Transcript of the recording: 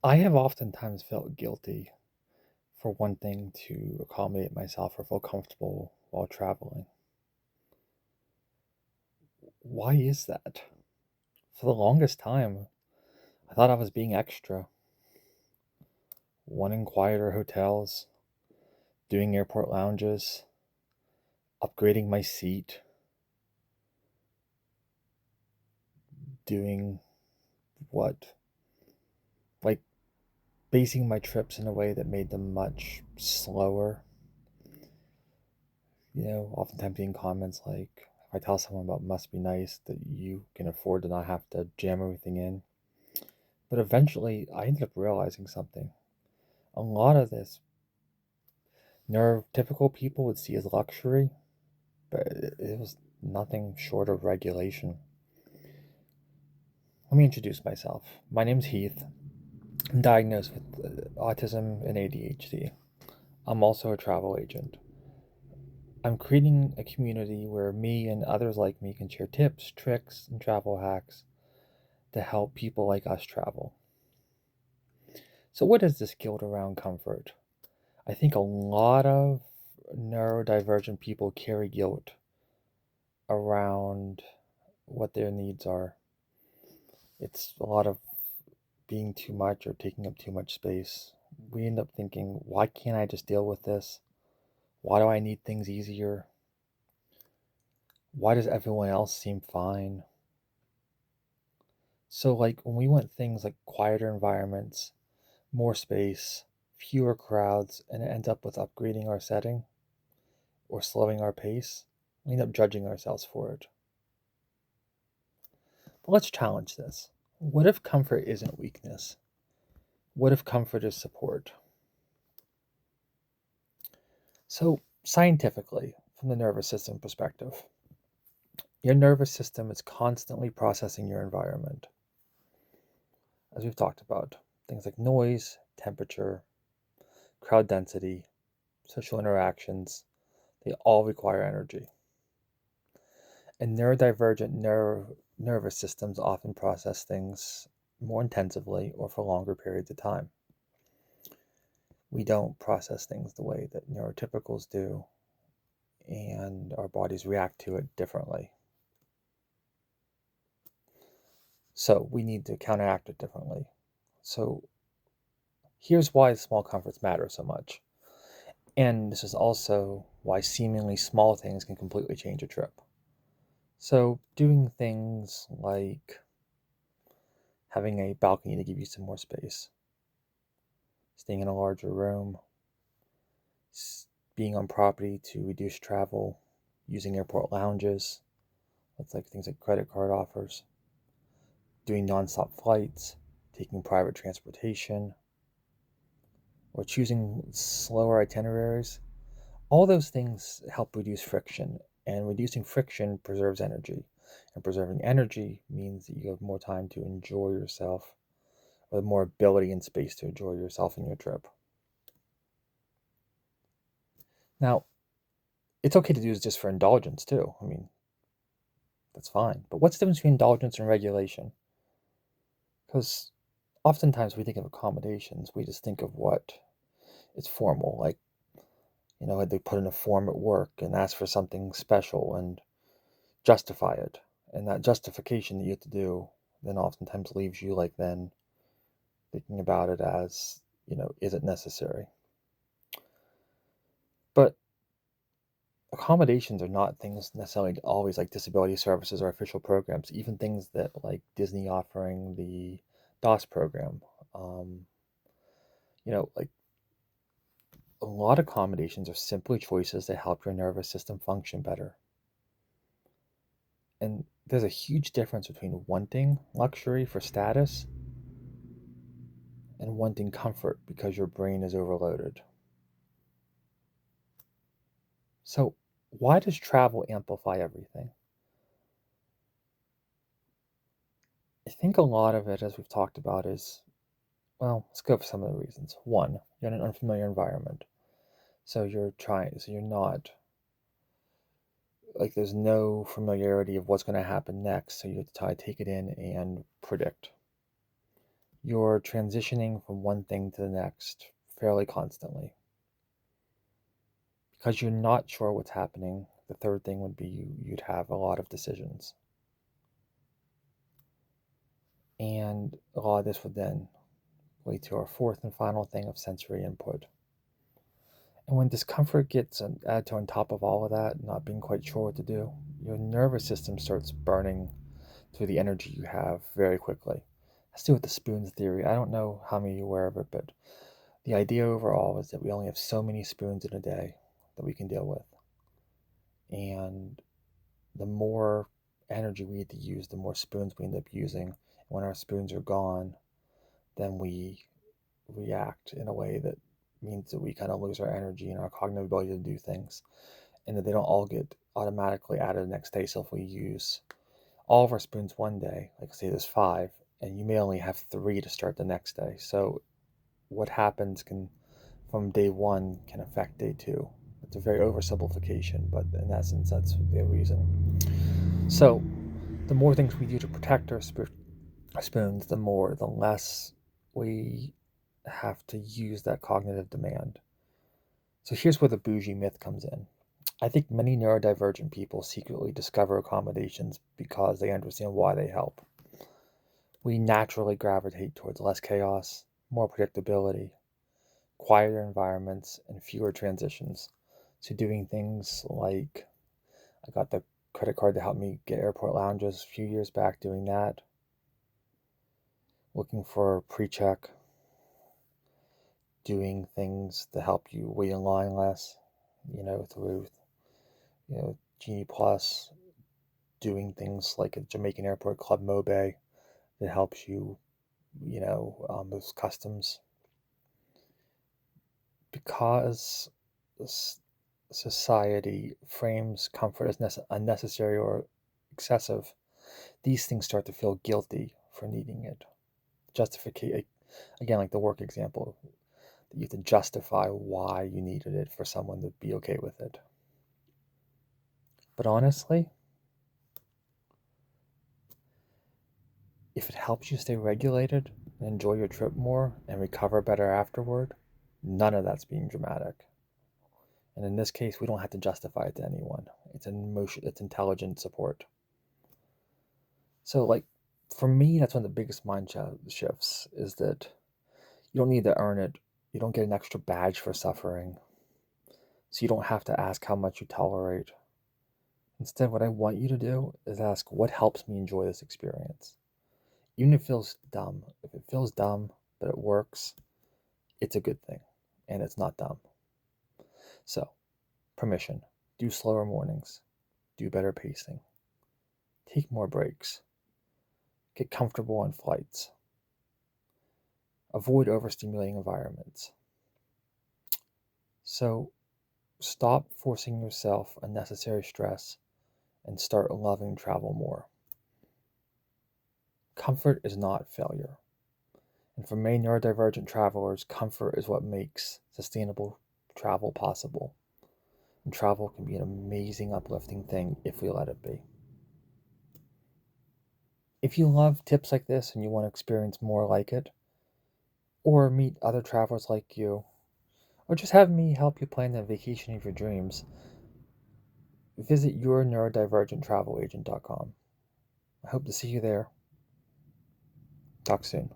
I have oftentimes felt guilty for wanting to accommodate myself or feel comfortable while traveling. Why is that? For the longest time, I thought I was being extra, wanting quieter hotels, doing airport lounges, upgrading my seat, doing what? Like basing my trips in a way that made them much slower. Oftentimes being comments like, if I tell someone about must be nice, that you can afford to not have to jam everything in. But eventually, I ended up realizing something. A lot of this neurotypical people would see as luxury, but it was nothing short of regulation. Let me introduce myself. My name's Heath. I'm diagnosed with autism and ADHD. I'm also a travel agent. I'm creating a community where me and others like me can share tips, tricks, and travel hacks to help people like us travel. So, what is this guilt around comfort? I think a lot of neurodivergent people carry guilt around what their needs are. It's a lot of being too much or taking up too much space. We end up thinking, why can't I just deal with this? Why do I need things easier? Why does everyone else seem fine? So, like, when we want things like quieter environments, more space, fewer crowds, and it ends up with upgrading our setting or slowing our pace, we end up judging ourselves for it. But let's challenge this. What if comfort isn't weakness? What if comfort is support? So, scientifically, from the nervous system perspective, your nervous system is constantly processing your environment. As we've talked about, things like noise, temperature, crowd density, social interactions, they all require energy. And neurodivergent nervous systems often process things more intensively or for longer periods of time. We don't process things the way that neurotypicals do, and our bodies react to it differently. So we need to counteract it differently. So here's why small comforts matter so much. And this is also why seemingly small things can completely change a trip. So doing things like having a balcony to give you some more space, staying in a larger room, being on property to reduce travel, using airport lounges, that's like things like credit card offers, doing nonstop flights, taking private transportation, or choosing slower itineraries. All those things help reduce friction, and reducing friction preserves energy. And preserving energy means that you have more time to enjoy yourself, or more ability and space to enjoy yourself and your trip. Now, it's okay to do this just for indulgence too. I mean, that's fine. But what's the difference between indulgence and regulation? Because oftentimes we think of accommodations, we just think of what is formal, like, they put in a form at work and ask for something special and justify it. And that justification that you have to do then oftentimes leaves you like then thinking about it as, is it necessary? But accommodations are not things necessarily always like disability services or official programs, even things that like Disney offering the DOS program. Um, like a lot of accommodations are simply choices that help your nervous system function better. And there's a huge difference between wanting luxury for status and wanting comfort because your brain is overloaded. So, why does travel amplify everything? I think a lot of it, as we've talked about, is, well, let's go for some of the reasons. One, you're in an unfamiliar environment. So you're not, like, there's no familiarity of what's going to happen next. So you have to try to take it in and predict. you're transitioning from one thing to the next fairly constantly. Because you're not sure what's happening, the third thing would be you'd have a lot of decisions. And a lot of this would then lead to our fourth and final thing of sensory input. And when discomfort gets added to on top of all of that, not being quite sure what to do, your nervous system starts burning through the energy you have very quickly. Let's do with the spoons theory. I don't know how many you're aware of it, but the idea overall is that we only have so many spoons in a day that we can deal with. And the more energy we need to use, the more spoons we end up using. When our spoons are gone, then we react in a way that means that we kind of lose our energy and our cognitive ability to do things, and that they don't all get automatically added the next day. So if we use all of our spoons one day, like say there's 5, and you may only have 3 to start the next day. So what happens can from day 1 can affect day 2. It's a very oversimplification, but in essence, that's the reason. So the more things we do to protect our spoons, the less we have to use that cognitive demand. So here's where the bougie myth comes in. I think many neurodivergent people secretly discover accommodations because they understand why they help. We naturally gravitate towards less chaos, more predictability, quieter environments, and fewer transitions. So doing things like I got the credit card to help me get airport lounges a few years back, doing that, looking for pre-check, doing things to help you wait in line less, through Genie Plus, doing things like at Jamaican Airport Club Mobe that helps you, with customs. Because society frames comfort as unnecessary or excessive, these things start to feel guilty for needing it. Justify, again, like the work example, that you have to justify why you needed it for someone to be okay with it. But honestly, if it helps you stay regulated and enjoy your trip more and recover better afterward, none of that's being dramatic. And in this case, we don't have to justify it to anyone. It's an emotion, it's intelligent support. So, like, for me, that's one of the biggest mind shifts is that you don't need to earn it. You don't get an extra badge for suffering. So you don't have to ask how much you tolerate. Instead, what I want you to do is ask, what helps me enjoy this experience? Even if it feels dumb. If it feels dumb, but it works, it's a good thing. And it's not dumb. So, permission. Do slower mornings. Do better pacing. Take more breaks. Get comfortable on flights. Avoid overstimulating environments. So, stop forcing yourself unnecessary stress and start loving travel more. Comfort is not failure. And for many neurodivergent travelers, comfort is what makes sustainable travel possible. And travel can be an amazing, uplifting thing if we let it be. If you love tips like this and you want to experience more like it, or meet other travelers like you, or just have me help you plan the vacation of your dreams, visit yourneurodivergenttravelaagent.com. I hope to see you there. Talk soon.